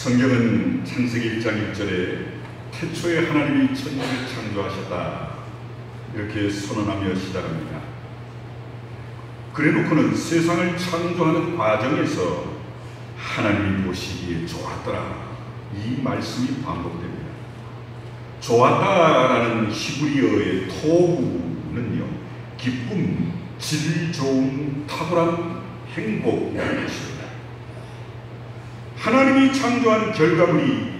성경은 창세기 1장 1절에 태초에 하나님이 천지를 창조하셨다 이렇게 선언하며 시작합니다. 그래놓고는 세상을 창조하는 과정에서 하나님이 보시기에 좋았더라 이 말씀이 반복됩니다. 좋았다라는 히브리어의 토부는요, 기쁨, 질 좋은, 탁월한 행복이라는 것입니다. 하나님이 창조한 결과물이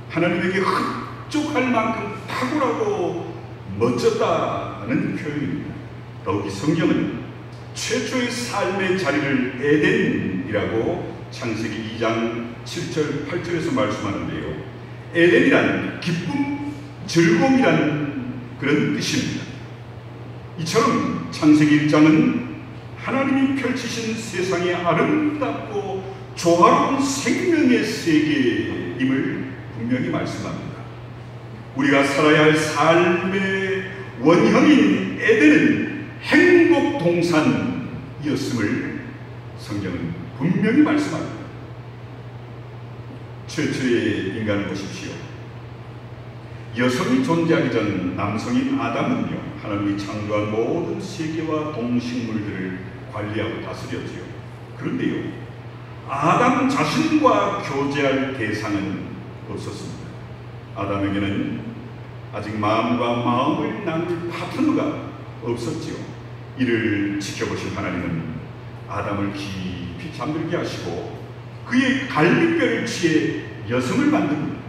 하나님에게 흡족할 만큼 탁월하고 멋졌다는 표현입니다. 더욱이 성경은 최초의 삶의 자리를 에덴이라고 창세기 2장 7절 8절에서 말씀하는데요, 에덴이란 기쁨, 즐거움이라는 그런 뜻입니다. 이처럼 창세기 1장은 하나님이 펼치신 세상의 아름답고 조화로운 생명의 세계임을 분명히 말씀합니다. 우리가 살아야 할 삶의 원형인 에덴은 행복 동산이었음을 성경은 분명히 말씀합니다. 최초의 인간을 보십시오. 여성이 존재하기 전 남성인 아담은요, 하나님이 창조한 모든 세계와 동식물들을 관리하고 다스렸지요. 그런데요, 아담 자신과 교제할 대상은 없었습니다. 아담에게는 아직 마음과 마음을 나눌 파트너가 없었지요. 이를 지켜보신 하나님은 아담을 깊이 잠들게 하시고 그의 갈비뼈를 취해 여성을 만듭니다.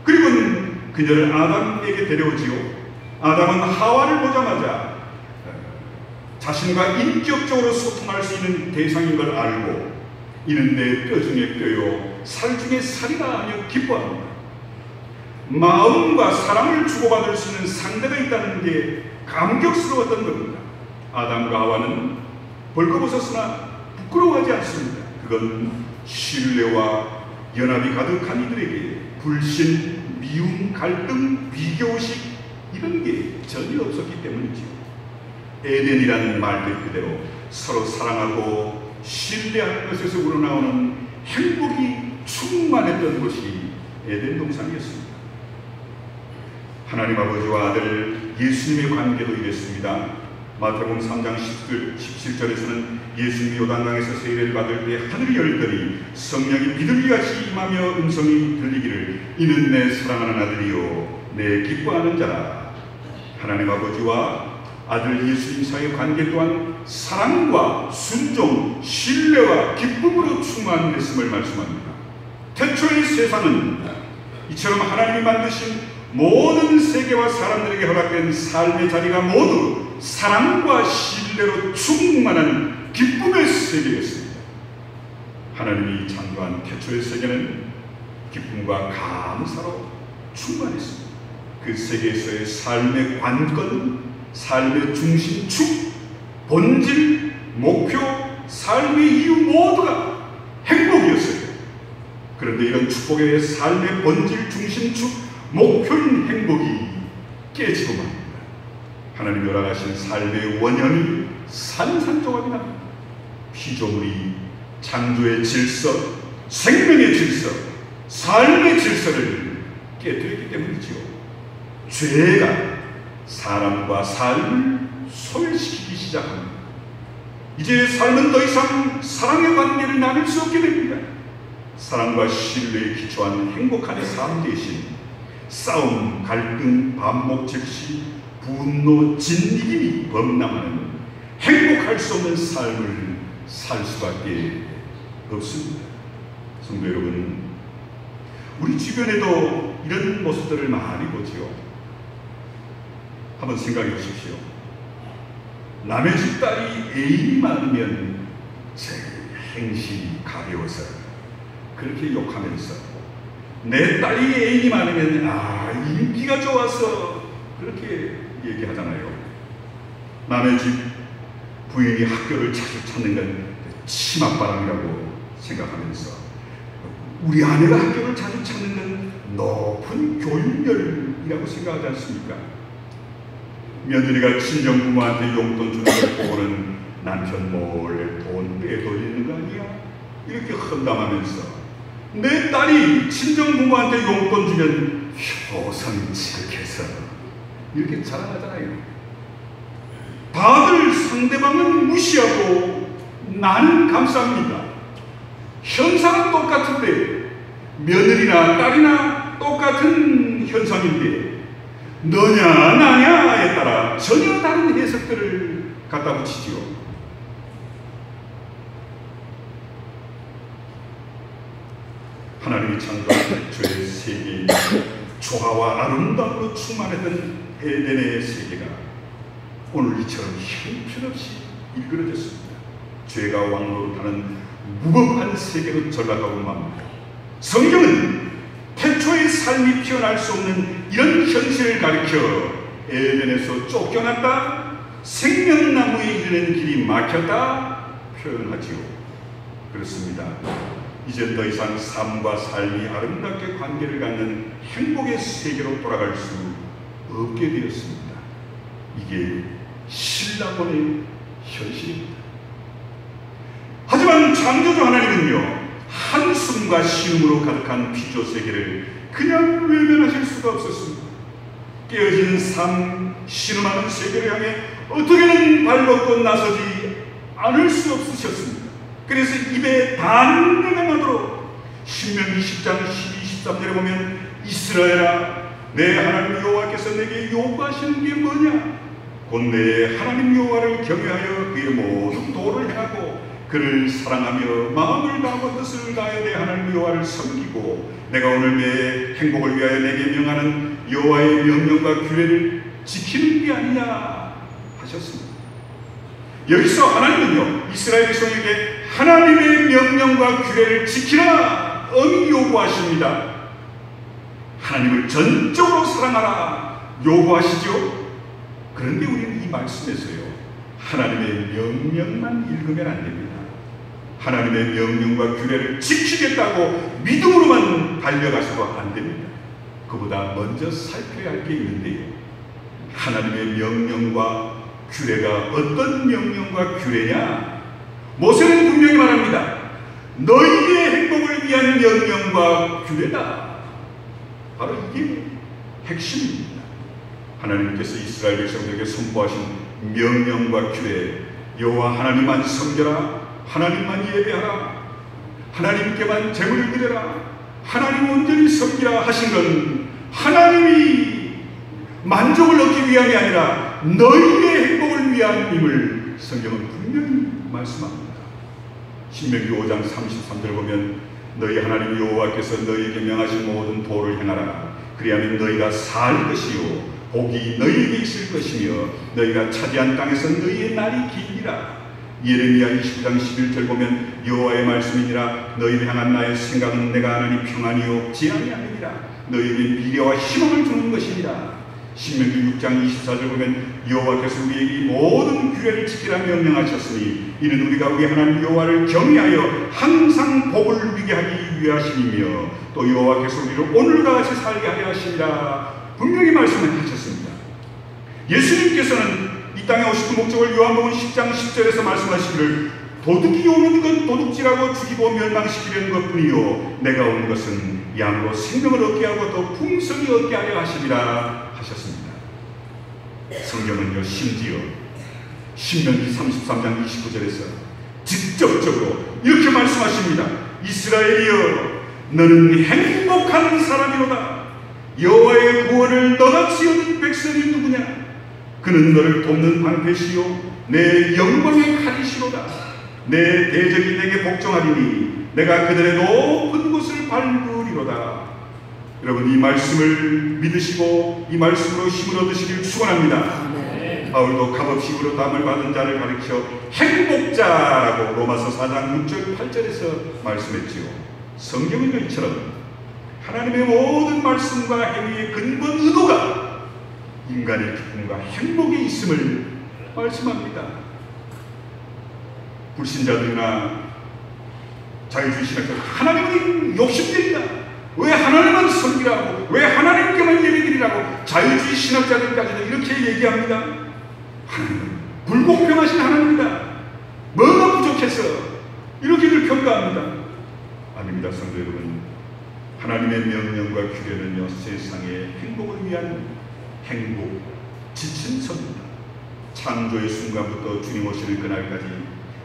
그리고는 그녀를 아담에게 데려오지요. 아담은 하와를 보자마자 자신과 인격적으로 소통할 수 있는 대상인 걸 알고 이는 내 뼈 중에 뼈요 살 중에 살이다 하며 기뻐합니다. 마음과 사랑을 주고받을 수 있는 상대가 있다는 게 감격스러웠던 겁니다. 아담과 하와는 벌거벗었으나 부끄러워하지 않습니다. 그건 신뢰와 연합이 가득한 이들에게 불신, 미움, 갈등, 비교의식 이런 게 전혀 없었기 때문이지요. 에덴이라는 말뜻 그대로 서로 사랑하고 신뢰하는 것에서 우러나오는 행복이 충만했던 곳이 에덴 동산이었습니다. 하나님 아버지와 아들 예수님의 관계도 이랬습니다. 마태복음 3장 17절에서는 예수님이 요단강에서 세례를 받을 때 하늘이 열더니 성령이 비둘기같이 임하며 음성이 들리기를 이는 내 사랑하는 아들이요 내 기뻐하는 자라. 하나님 아버지와 아들 예수님 사이의 관계 또한 사랑과 순종, 신뢰와 기쁨으로 충만했음을 말씀합니다. 태초의 세상은 이처럼 하나님이 만드신 모든 세계와 사람들에게 허락된 삶의 자리가 모두 사랑과 신뢰로 충만한 기쁨의 세계였습니다. 하나님이 창조한 태초의 세계는 기쁨과 감사로 충만했습니다. 그 세계에서의 삶의 관건, 삶의 중심축, 본질, 목표, 삶의 이유 모두가 행복이었어요. 그런데 이런 축복의 삶의 본질, 중심축, 목표인 행복이 깨지고 맙니다. 하나님이 허락하신 삶의 원형이 산산조각이 납니다. 피조물이 창조의 질서, 생명의 질서, 삶의 질서를 깨뜨렸기 때문이지요. 죄가 사람과 삶을 소멸시키기 시작합니다. 이제 삶은 더 이상 사랑의 관계를 나눌 수 없게 됩니다. 사랑과 신뢰에 기초한 행복한 삶 대신 싸움, 갈등, 반목, 적시, 분노, 진이김이 범람하는 행복할 수 없는 삶을 살 수밖에 없습니다. 성도 여러분, 우리 주변에도 이런 모습들을 많이 보지요. 한번 생각해 보십시오. 남의 집 딸이 애인이 많으면 제 행실이 가벼워서 그렇게 욕하면서, 내 딸이 애인이 많으면 인기가 좋아서 그렇게 얘기하잖아요. 남의 집 부인이 학교를 자주 찾는 건 치맛바람이라고 생각하면서, 우리 아내가 학교를 자주 찾는 건 높은 교육열이라고 생각하지 않습니까? 며느리가 친정부모한테 용돈 주는 걸 보고는 남편 몰래 돈 빼돌리는 거 아니야? 이렇게 험담하면서, 내 딸이 친정부모한테 용돈 주면 효성이 지극해서 이렇게 자랑하잖아요. 다들 상대방은 무시하고 나는 감쌉니다. 현상은 똑같은데, 며느리나 딸이나 똑같은 현상인데 너냐 나냐에 따라 전혀 다른 해석들을 갖다 붙이지요. 하나님이 창조한 죄의 세계인 조화와 아름다움으로 충만했던 에덴의 세계가 오늘 이처럼 형편없이 일그러졌습니다. 죄가 왕노릇하는 무법한 세계로 전락하고 맙니다. 성경은 태초의 삶이 피어날 수 없는 이런 현실을 가리켜 에덴에서 쫓겨났다, 생명나무에 이르는 길이 막혔다 표현하지요. 그렇습니다. 이제 더 이상 삶과 삶이 아름답게 관계를 갖는 행복의 세계로 돌아갈 수 없게 되었습니다. 이게 신라본의 현실입니다. 하지만 창조주 하나님은요, 한숨과 신음으로 가득한 피조 세계를 그냥 외면하실 수가 없었습니다. 깨어진 삶, 신음하는 세계를 향해 어떻게든 발벗고 나서지 않을 수 없으셨습니다. 그래서 입에 단내가 나도록 신명기 10장 12, 13절에 보면, 이스라엘아, 내 하나님 여호와께서 내게 요구하시는 게 뭐냐? 곧 내 하나님 여호와를 경외하여 그의 모든 도를 행하고 그를 사랑하며 마음을 다하고 뜻을 다하여 내 하나님 여호와를 섬기고 내가 오늘 내 행복을 위하여 내게 명하는 여호와의 명령과 규례를 지키는 게 아니냐 하셨습니다. 여기서 하나님은요, 이스라엘 백성에게 하나님의 명령과 규례를 지키라 엄히 요구하십니다. 하나님을 전적으로 사랑하라 요구하시죠. 그런데 우리는 이 말씀에서요, 하나님의 명령만 읽으면 안 됩니다. 하나님의 명령과 규례를 지키겠다고 믿음으로만 달려가서도 안 됩니다. 그보다 먼저 살펴야 할 게 있는데요, 하나님의 명령과 규례가 어떤 명령과 규례냐? 모세는 분명히 말합니다. 너희의 행복을 위한 명령과 규례다. 바로 이게 핵심입니다. 하나님께서 이스라엘 백성들에게 선포하신 명령과 규례, 여호와 하나님만 섬겨라, 하나님만 예배하라, 하나님께만 제물을 드려라, 하나님 온전히 섬기라 하신 건 하나님이 만족을 얻기 위함이 아니라 너희의 행복을 위함임을 성경은 분명히 말씀합니다. 신명기 5장 33절 보면, 너희 하나님 여호와께서 너희에게 명하신 모든 도를 행하라. 그리하면 너희가 살 것이요 복이 너희에게 있을 것이며 너희가 차지한 땅에서 너희의 날이 길리라. 예레미야 20장 11절 보면, 여호와의 말씀이니라 너희를 향한 나의 생각은 내가 하나니 평안이요 재앙이 아니니라. 너희에게 미래와 희망을 주는 것이니라. 신명기 6장 24절 보면, 여호와께서 우리에게 이 모든 규례를 지키라 명령하셨으니 이는 우리가 우리 하나님 여호와를 경외하여 항상 복을 누리게 하기 위하심이며 또 여호와께서 우리를 오늘과 같이 살게 하려 하시니라 분명히 말씀을 하셨습니다. 예수님께서는 이 땅에 오신 목적을 요한복음 10장 10절에서 말씀하시기를, 도둑이 오는 건 도둑질하고 죽이고 멸망시키려는 것뿐이요 내가 온 것은 양으로 생명을 얻게 하고 더 풍성히 얻게 하려 하시리라 하셨습니다. 성경은요, 심지어 신명기 33장 29절에서 직접적으로 이렇게 말씀하십니다. 이스라엘이여, 너는 행복한 사람이로다. 여호와의 구원을 너같이 얻은 백성이 누구냐? 그는 너를 돕는 방패시요 내 영광의 칼이시로다. 내 대적이 내게 복종하리니 내가 그들의 높은 곳을 밟으리로다. 여러분, 이 말씀을 믿으시고 이 말씀으로 힘을 얻으시길 축원합니다. 바울도 값없이 의롭다함을 받은 자를 가리켜 행복자라고 로마서 4장 6절 8절에서 말씀했지요. 성경은 이처럼 하나님의 모든 말씀과 행위의 근본 의도가 인간의 기쁨과 행복에 있음을 말씀합니다. 불신자들이나 자유주의 신학자들, 하나님은 욕심쟁이다, 왜 하나님만 섬기라고, 왜 하나님께만 예배드리라고 자유주의 신학자들까지도 이렇게 얘기합니다. 하나님은 불공평하신 하나님이다, 뭐가 부족해서 이렇게들 평가합니다. 아닙니다. 성도 여러분, 하나님의 명령과 규례는요, 세상의 행복을 위한 행복 지침서입니다. 창조의 순간부터 주님 오시는 그날까지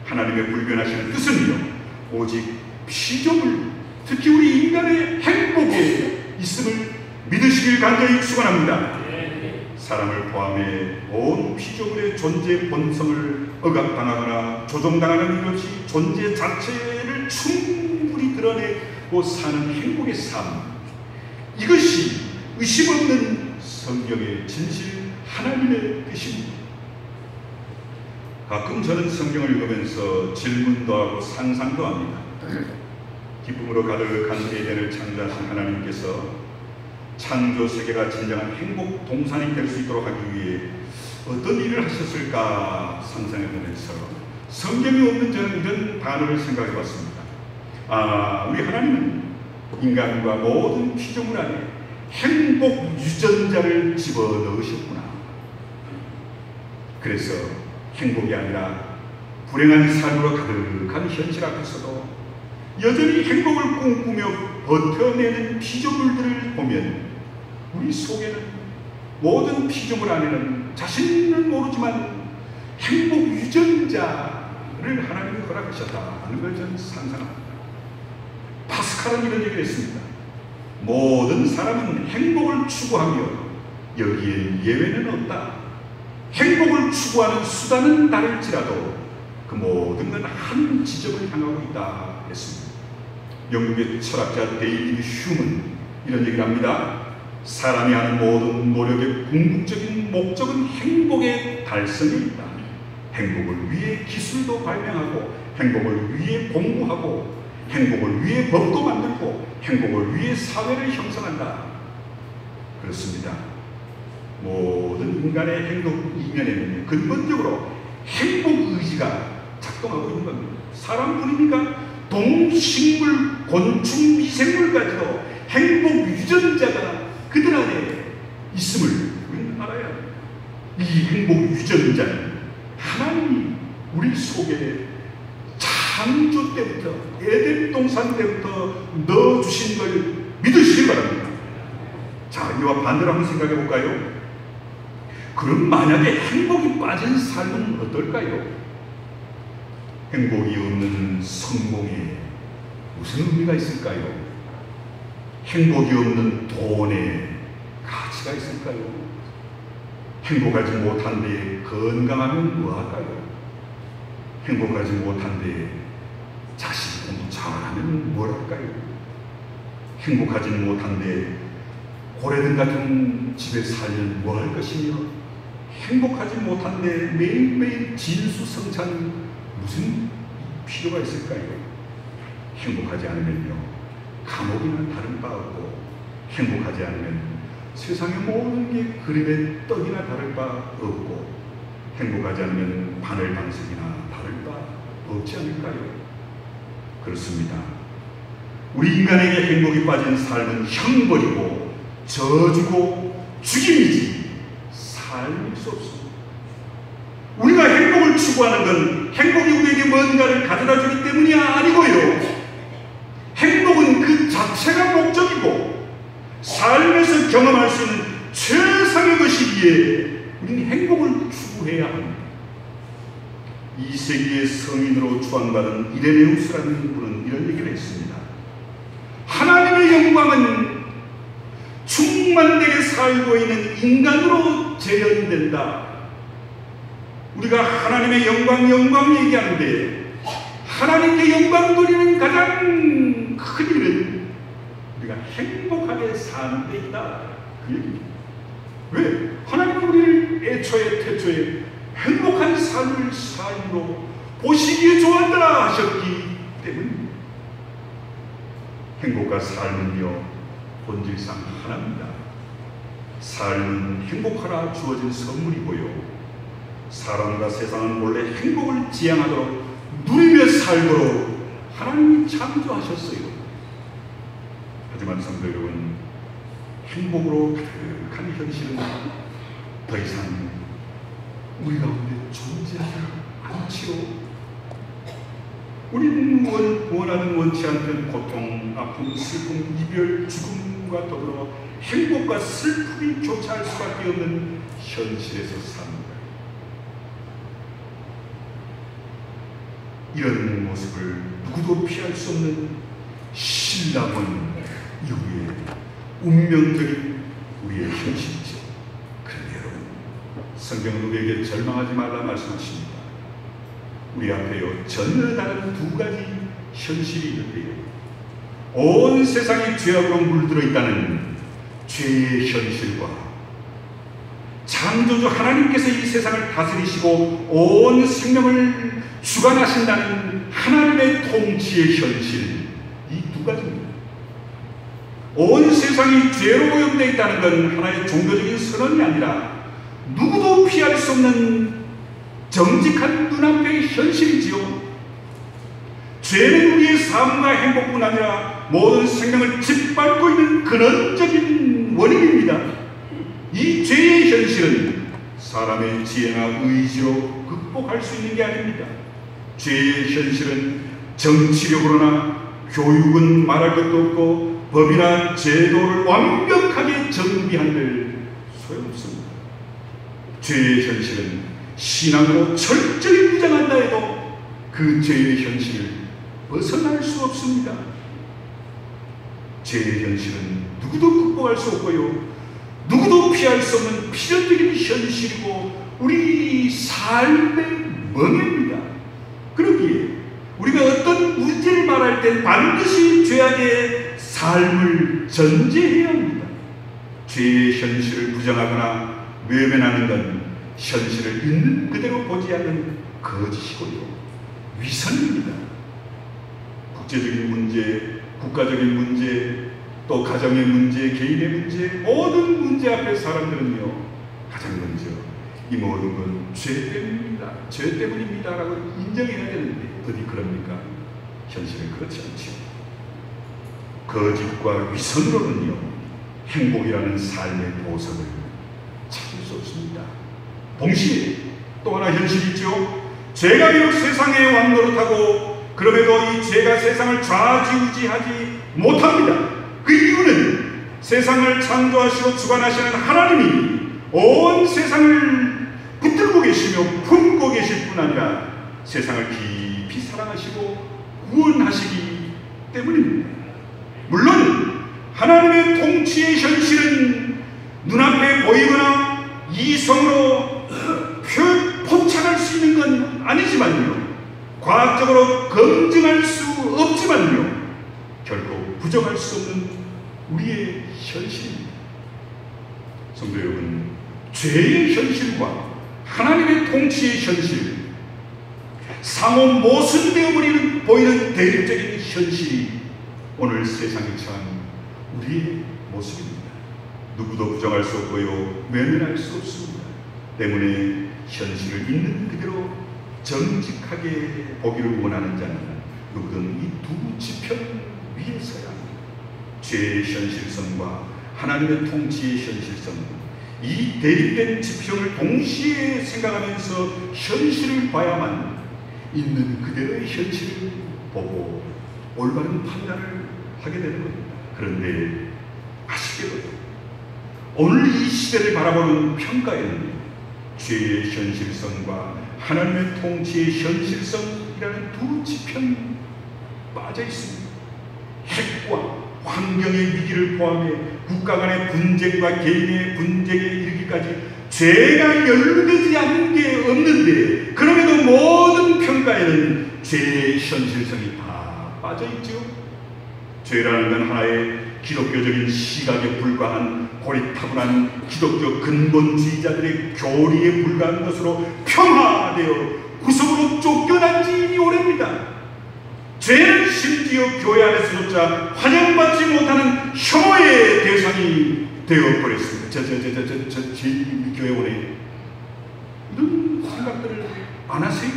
하나님의 불변하시는 뜻은요, 오직 피조물, 특히 우리 인간의 행복에 있음을 믿으시길 간절히 축원합니다. 사람을 포함해 온 피조물의 존재 본성을 억압당하거나 조종당하는 일 없이 존재 자체를 충분히 드러내고 사는 행복의 삶, 이것이 의심 없는 성경의 진실, 하나님의 뜻입니다. 가끔 저는 성경을 읽으면서 질문도 하고 상상도 합니다. 기쁨으로 가득한 에덴을 창조하신 하나님께서 창조 세계가 진정한 행복 동산이 될 수 있도록 하기 위해 어떤 일을 하셨을까 상상해보면서 성경이 없는 저는 이런 단어를 생각해 봤습니다. 우리 하나님은 인간과 모든 피조물 안에 행복 유전자를 집어넣으셨구나. 그래서 행복이 아니라 불행한 삶으로 가득한 현실 앞에서도 여전히 행복을 꿈꾸며 버텨내는 피조물들을 보면 우리 속에는, 모든 피조물 안에는 자신은 모르지만 행복 유전자를 하나님이 허락하셨다는 걸 저는 상상합니다. 파스칼은 이런 얘기를 했습니다. 모든 사람은 행복을 추구하며 여기에 예외는 없다. 행복을 추구하는 수단은 다를지라도 그 모든 건 한 지점을 향하고 있다 했습니다. 영국의 철학자 데이비드 휴먼 이런 얘기를 합니다. 사람이 하는 모든 노력의 궁극적인 목적은 행복의 달성에 있다. 행복을 위해 기술도 발명하고, 행복을 위해 공부하고, 행복을 위해 법도 만들고, 행복을 위해 사회를 형성한다. 그렇습니다. 모든 인간의 행복 이면에는 근본적으로 행복 의지가 작동하고 있는 겁니다. 사람뿐이니까 동식물, 곤충, 미생물까지도 행복 유전자가 그들 안에 있음을 우리는 알아야 합니다. 이 행복 유전자는 하나님이 우리 속에 창조 때부터, 에덴 동산 때부터 넣어주신 걸 믿으시기 바랍니다. 자, 이와 반대로 한번 생각해 볼까요? 그럼 만약에 행복이 빠진 삶은 어떨까요? 행복이 없는 성공에 무슨 의미가 있을까요? 행복이 없는 돈에 가치가 있을까요? 행복하지 못한 데에 건강하면 뭐할까요? 행복하지 못한 데에 자식이 공부 잘하면 뭐랄까요? 행복하지 못한 데에 고래등 같은 집에 살면 뭐할 것이며, 행복하지 못한 데에 매일매일 진수성찬 무슨 필요가 있을까요? 행복하지 않으면요, 감옥이나 다른 바 없고, 행복하지 않으면 세상의 모든 게 그림의 떡이나 다를 바 없고, 행복하지 않으면 바늘 방석이나 다를 바 없지 않을까요? 그렇습니다. 우리 인간에게 행복이 빠진 삶은 형벌이고 저주고 죽임이지 삶일 수 없습니다. 우리가 행복을 추구하는 건 행복이 우리에게 뭔가를 가져다 주기 때문이 아니고요, 행복은 그 자체가 목적이고 삶에서 경험할 수 있는 최상의 것이기에 우리는 행복을 추구해야 합니다. 2세기의 성인으로 추앙받은 이레네우스라는 분은 이런 얘기를 했습니다. 하나님의 영광은 충만되게 살고 있는 인간으로 재현된다. 우리가 하나님의 영광 얘기하는데, 하나님께 영광 돌리는 가장 큰 일은 우리가 행복하게 사는 데이다, 그 얘기입니다. 왜? 하나님은 우리를 태초에 삶을 삶으로 보시기에 좋아한다 하셨기 때문입니다. 행복과 삶은요, 본질상 하나입니다. 삶은 행복하라 주어진 선물이고요, 사람과 세상은 원래 행복을 지향하도록 누리며 살도록 하나님이 창조하셨어요. 하지만 성도 여러분, 행복으로 가득한 현실은 더 이상 우리 가운데 존재하지 않지요. 우리는 원하는 원치 않던 고통, 아픔, 슬픔, 이별, 죽음과 더불어 행복과 슬픔이 교차할 수밖에 없는 현실에서 삽니다. 이런 모습을 누구도 피할 수 없는 신랑원 이후의 운명적인 우리의 현실이죠. 그런데 여러분, 성경은 우리에게 절망하지 말라 말씀하십니다. 우리 앞에요, 전혀 다른 두 가지 현실이 있는데요, 온 세상이 죄악으로 물들어 있다는 죄의 현실과 창조주 하나님께서 이 세상을 다스리시고 온 생명을 주관하신다는 하나님의 통치의 현실, 이 두 가지입니다. 온 세상이 죄로 오염되어 있다는 건 하나의 종교적인 선언이 아니라 누구도 피할 수 없는 정직한 눈앞의 현실이지요. 죄는 우리의 삶과 행복뿐 아니라 모든 생명을 짓밟고 있는 근원적인 원인입니다. 이 죄의 현실은 사람의 지혜나 의지로 극복할 수 있는 게 아닙니다. 죄의 현실은 정치력으로나 교육은 말할 것도 없고 법이나 제도를 완벽하게 정비한들 소용없습니다. 죄의 현실은 신앙으로 철저히 부정한다 해도 그 죄의 현실을 벗어날 수 없습니다. 죄의 현실은 누구도 극복할 수 없고요, 누구도 피할 수 없는 필연적인 현실이고 우리 삶의 멍입니다. 그러기에 우리가 어떤 문제를 말할 때 반드시 죄악의 삶을 전제해야 합니다. 죄의 현실을 부정하거나 외면하는 건 현실을 있는 그대로 보지 않는 거짓이고요, 위선입니다. 국제적인 문제, 국가적인 문제, 또 가정의 문제, 개인의 문제, 모든 문제 앞에 사람들은요, 가장 먼저 이 모든 건 죄 때문입니다, 죄 때문입니다 라고 인정해야 되는데 어디 그럽니까? 현실은 그렇지 않죠. 거짓과 위선으로는요, 행복이라는 삶의 보석을 찾을 수 없습니다. 동시에 또 하나 현실이 있죠. 죄가 비록 세상에 왕노릇하고 그럼에도 이 죄가 세상을 좌지우지하지 못합니다. 그 이유는 세상을 창조하시고 주관하시는 하나님이 온 세상을 붙들고 계시며 품고 계실 뿐 아니라 세상을 깊이 사랑하시고 구원하시기 때문입니다. 물론 하나님의 통치의 현실은 눈앞에 보이거나 이성으로 포착할 수 있는 건 아니지만요, 과학적으로 검증할 수 없지만요, 결코 부정할 수 없는 우리의 현실입니다. 성도 여러분, 죄의 현실과 하나님의 통치의 현실, 상호 모순되어 보이는 대립적인 현실이 오늘 세상에 처한 우리의 모습입니다. 누구도 부정할 수 없고요, 외면할 수 없습니다. 때문에 현실을 있는 그대로 정직하게 보기를 원하는 자는 누구든 이 두 지평 위에 서야 합니다. 죄의 현실성과 하나님의 통치의 현실성, 이 대립된 지평을 동시에 생각하면서 현실을 봐야만 있는 그대로의 현실을 보고 올바른 판단을 하게 되는 겁니다. 그런데 아쉽게도 오늘 이 시대를 바라보는 평가에는 죄의 현실성과 하나님의 통치의 현실성이라는 두 지평이 빠져 있습니다. 핵과 환경의 위기를 포함해 국가 간의 분쟁과 개인의 분쟁에 이르기까지 죄가 연루되지 않는 게 없는데, 그럼에도 모든 평가에는 죄의 현실성이 다 빠져 있죠. 죄라는 건 하나의 기독교적인 시각에 불과한 고리타분한 기독교 근본주의자들의 교리에 불과한 것으로 평화되어 구석으로 쫓겨난 지 이미 오래입니다. 죄는 심지어 교회 안에서조차 환영받지 못하는 혐오의 대상이 되어버렸습니다. 제 교회 오네. 이런 생각들을 안 하세요?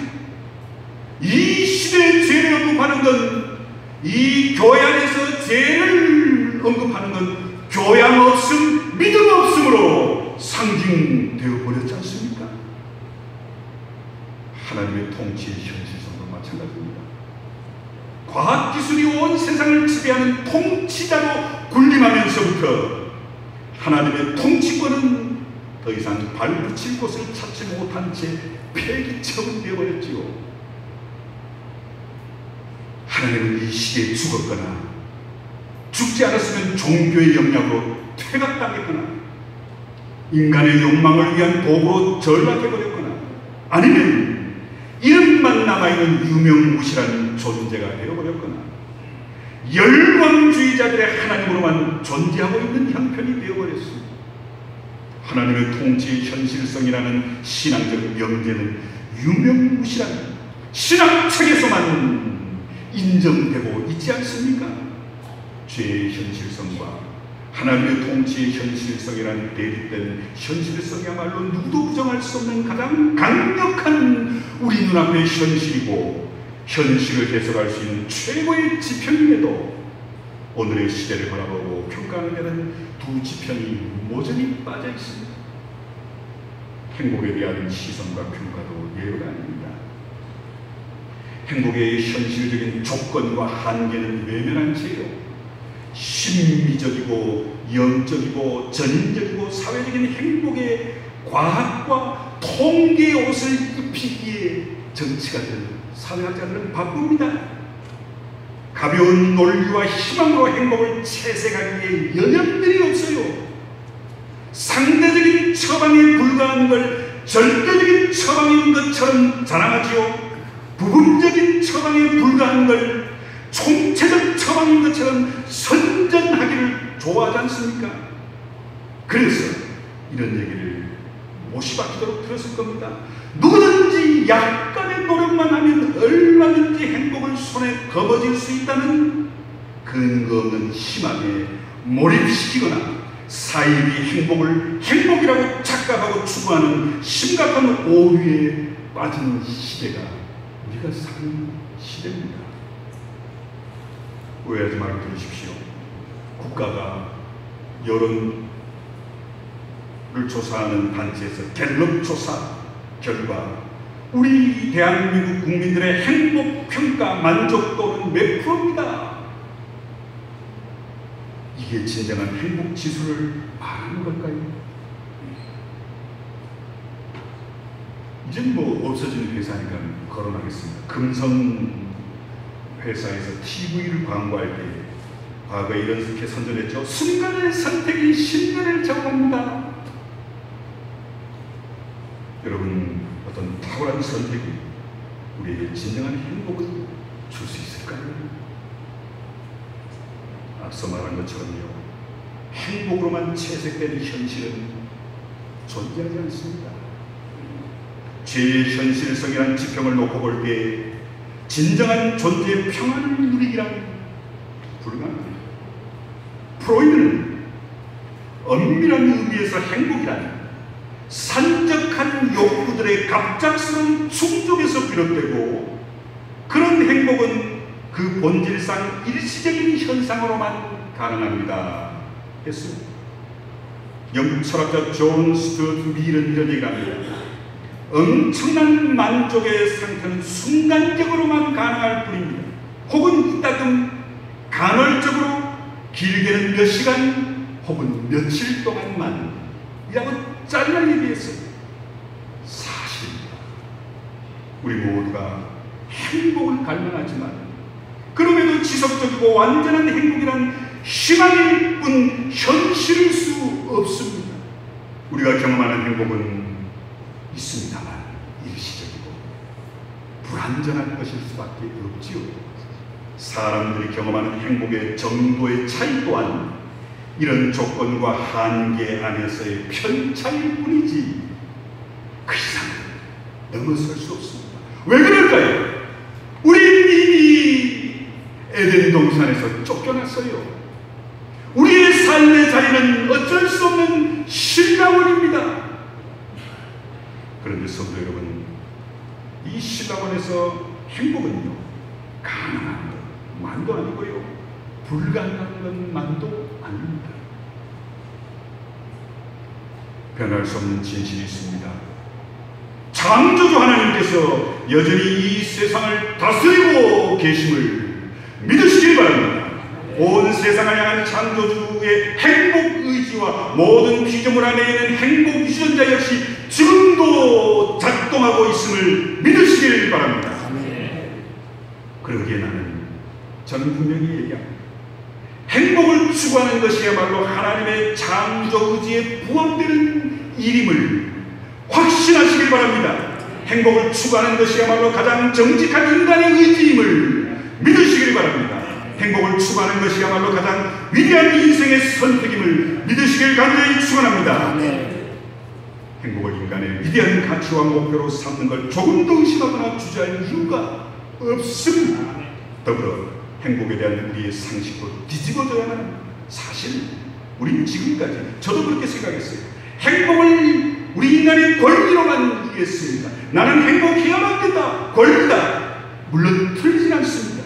이 시대의 죄를 언급하는 건, 이 교회 안에서 죄를 언급하는 건 교양 없음, 믿음 없음으로 상징되어 버렸지 않습니까? 하나님의 통치의 현실성도 마찬가지입니다. 과학기술이 온 세상을 지배하는 통치자로 군림하면서부터 하나님의 통치권은 더 이상 발붙일 곳을 찾지 못한 채 폐기처럼 되어버렸지요. 하나님은 이 시대에 죽었거나 죽지 않았으면 종교의 영향으로 퇴각당했거나 인간의 욕망을 위한 도구로 전락해버렸거나 아니면 이름만 남아있는 유명무실한 존재가 되어버렸거나 열광주의자들의 하나님으로만 존재하고 있는 형편이 되어버렸습니다. 하나님의 통치의 현실성이라는 신앙적 명제는 유명무실한 신학책에서만 인정되고 있지 않습니까? 죄의 현실성과 하나님의 통치의 현실성이라는 대립된 현실성이야말로 누구도 부정할 수 없는 가장 강력한 우리 눈앞의 현실이고 현실을 해석할 수 있는 최고의 지평임에도 오늘의 시대를 바라보고 평가하는 데는 두 지평이 모조리 빠져 있습니다. 행복에 대한 시선과 평가도 예외가 아닙니다. 행복의 현실적인 조건과 한계는 외면한 채요. 심미적이고 영적이고 전인적이고 사회적인 행복의 과학과 통계의 옷을 입히기에 정치가들, 사회학자들은 바쁩니다. 가벼운 논리와 희망으로 행복을 채색하기에 여념들이 없어요. 상대적인 처방에 불과한 걸 절대적인 처방인 것처럼 자랑하지요. 부분적인 처방에 불과한 걸 총체적 처방인 것처럼 선전하기를 좋아하지 않습니까? 그래서 이런 얘기를 못이박히도록 들었을 겁니다. 누구든지 약간의 노력만 하면 얼마든지 행복을 손에 거머쥘 수 있다는 근거 없는 희망에 몰입시키거나 사이비 행복을 행복이라고 착각하고 추구하는 심각한 오류에 빠진 시대가 우리가 사는 시대입니다. 오해하지 말고 들으십시오. 국가가 여론을 조사하는 단체에서 갤럽 조사 결과 우리 대한민국 국민들의 행복 평가 만족도는 몇 프로입니다. 이게 진정한 행복 지수를 말하는 걸까요? 이젠 뭐 없어지는 회사니까 거론하겠습니다. 금성 회사에서 TV를 광고할 때 과거에 이렇게 선전했죠. 순간의 선택이 10년을 정합니다. 여러분, 어떤 탁월한 선택이 우리에게 진정한 행복을 줄 수 있을까요? 앞서 말한 것처럼요, 행복으로만 채색된 현실은 존재하지 않습니다. 죄의 현실성이라는 지평을 놓고 볼 때 진정한 존재의 평안을 누리기란 불가능합니다. 프로이드는 엄밀한 의미에서 행복이란 산적한 욕구들의 갑작스러운 충족에서 비롯되고 그런 행복은 그 본질상 일시적인 현상으로만 가능합니다 했습니다. 영국 철학자 존 스튜어트 밀은 이런 얘기를 합니다. 엄청난 만족의 상태는 순간적으로만 가능할 뿐입니다. 혹은 이따금 간헐적으로 길게는 몇 시간 혹은 며칠 동안만 이라고 짧게 얘기했어요. 사실입니다. 우리 모두가 행복을 갈망하지만 그럼에도 지속적이고 완전한 행복이란 희망일 뿐 현실일 수 없습니다. 우리가 경험하는 행복은 있습니다만 일시적이고 불완전한 것일 수밖에 없지요. 사람들이 경험하는 행복의 정도의 차이 또한 이런 조건과 한계 안에서의 편차일 뿐이지 그 이상은 넘어설 수 없습니다. 왜 그럴까요? 우리는 이미 에덴 동산에서 쫓겨났어요. 우리의 삶의 자리는 어쩔 수 없는 신라원입니다. 그런데 성도 여러분, 이 신라원에서 행복은요, 가능한 것만도 아니고요, 불가능한 것만도 아닙니다. 변할 수 없는 진실이 있습니다. 창조주 하나님께서 여전히 이 세상을 다스리고 계심을 믿으시길 바랍니다. 온 세상을 향한 창조주의 행복 의지와 모든 피조물 안에 있는 행복 유전자 역시 지금도 작동하고 있음을 믿으시길 바랍니다. 그러기에 저는 분명히 얘기합니다. 행복을 추구하는 것이야말로 하나님의 창조 의지에 부합되는 일임을 확신하시길 바랍니다. 행복을 추구하는 것이야말로 가장 정직한 인간의 의지임을 믿으시길 바랍니다. 행복을 추구하는 것이야말로 가장 위대한 인생의 선택임을 믿으시길 간절히 축원합니다. 행복을 인간의 위대한 가치와 목표로 삼는 걸 조금도 의심하거나 주저할 이유가 없습니다. 더불어 행복에 대한 우리의 상식도 뒤집어져야만 사실 우리는 지금까지 저도 그렇게 생각했어요. 행복을 우리 인간의 권리로만 이해했습니다. 나는 행복해야만 된다. 권리다. 물론 틀리진 않습니다.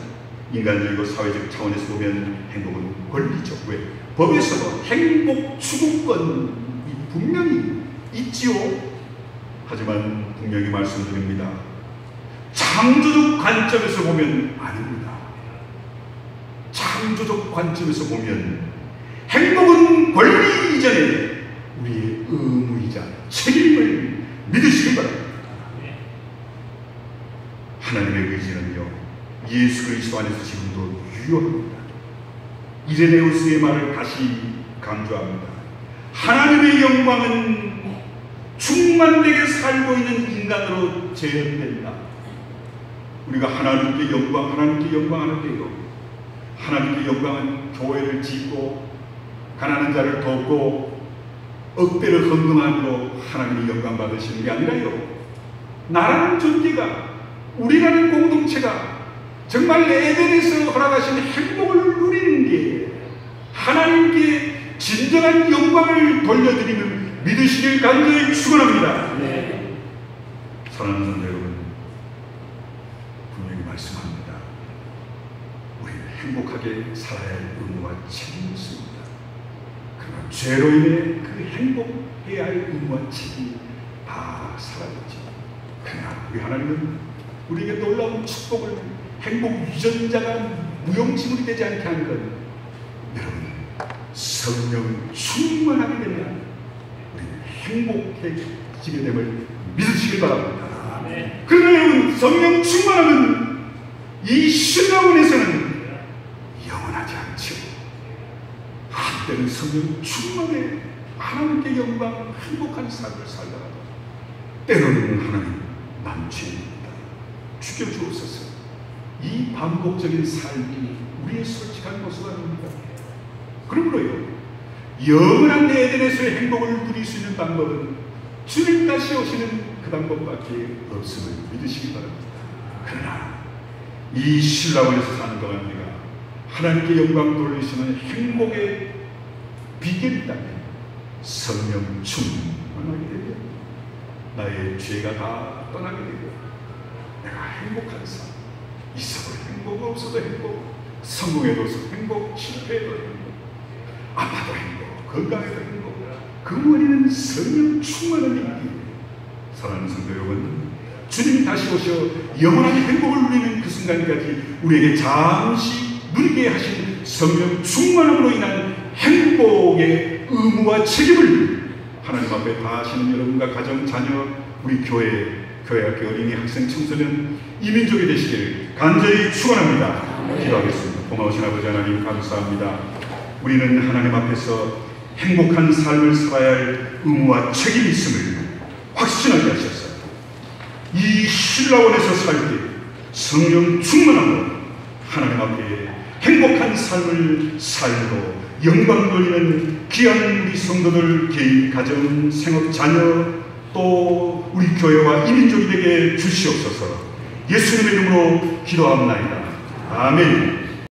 인간적이고 사회적 차원에서 보면 행복은 권리죠. 왜? 법에서도 행복 추구권이 분명히 있지요. 하지만 분명히 말씀드립니다. 창조적 관점에서 보면 아닙니다. 창조적 관점에서 보면 행복은 권리 이전에 우리의 의무이자 책임을 믿으시기 바랍니다. 하나님의 의지는요, 예수 그리스도 안에서 지금도 유효합니다. 이레네우스의 말을 다시 강조합니다. 하나님의 영광은 충만되게 살고 있는 인간으로 재현된다. 우리가 하나님께 영광하는데요, 하나님께 영광은 교회를 짓고 가난한 자를 돕고 억대를 헌금함으로 하나님이 영광 받으시는 게 아니라요, 나라는 존재가, 우리라는 공동체가 정말 에덴에서 허락하신 행복을 누리는 게 하나님께 진정한 영광을 돌려드림을 믿으시길 간절히 축원합니다. 사랑하는 성도 여러분, 분명히 말씀합니다. 우리는 행복하게 살아야 할 의무와 책임이 있습니다. 그러나 죄로 인해 그 행복해야 할 의무와 책임이 다 사라졌죠. 그러나 우리 하나님은 우리에게 놀라운 축복을, 행복 유전자가 무용지물이 되지 않게 하는 것, 여러분 성령 충만하게 되면 우리는 행복해지게 됨을 믿으시길 바랍니다. 그러나 여러분, 성령 충만함은 이 신라원에서는 영원하지 않죠. 한때는 성령 충만해 하나님께 영광, 행복한 삶을 살다가 때로는 하나님 남주입니다. 죽여주옵소서. 이 반복적인 삶이 우리의 솔직한 모습 아닙니다. 그러므로요, 영원한 에덴에서의 행복을 누릴 수 있는 방법은 주님 다시 오시는 그 방법밖에 없음을 믿으시기 바랍니다. 그러나 이 신라원에서 사는 동안 우리가 하나님께 영광 돌리시는 행복의 비결이 있다면 성령 충만하게 되고 나의 죄가 다 떠나게 되고 내가 행복한 삶, 있어도 행복, 없어도 행복, 성공해도 행복, 실패해도 행복, 아파도 행복, 건강해도 행복, 그 원인은 성령 충만한 일이기에 사랑하는 성도 여러분, 주님이 다시 오셔 영원한 행복을 누리는 그 순간까지 우리에게 잠시 누리게 하신 성령 충만함으로 인한 행복의 의무와 책임을 하나님 앞에 다하시는 여러분과 가정, 자녀, 우리 교회, 교회학교 어린이, 학생, 청소년, 이민족이 되시길 간절히 축원합니다. 기도하겠습니다. 고마우신 아버지 하나님, 감사합니다. 우리는 하나님 앞에서 행복한 삶을 살아야 할 의무와 책임이 있음을 확신하게 하셔서 이 신라원에서 살 때 성령 충만함으로 하나님 앞에 행복한 삶을 살고 영광 돌리는 귀한 우리 성도들, 개인, 가정, 생업, 자녀, 또 우리 교회와 이민족이 되게 주시옵소서. 예수님의 이름으로 기도합나이다. 아멘.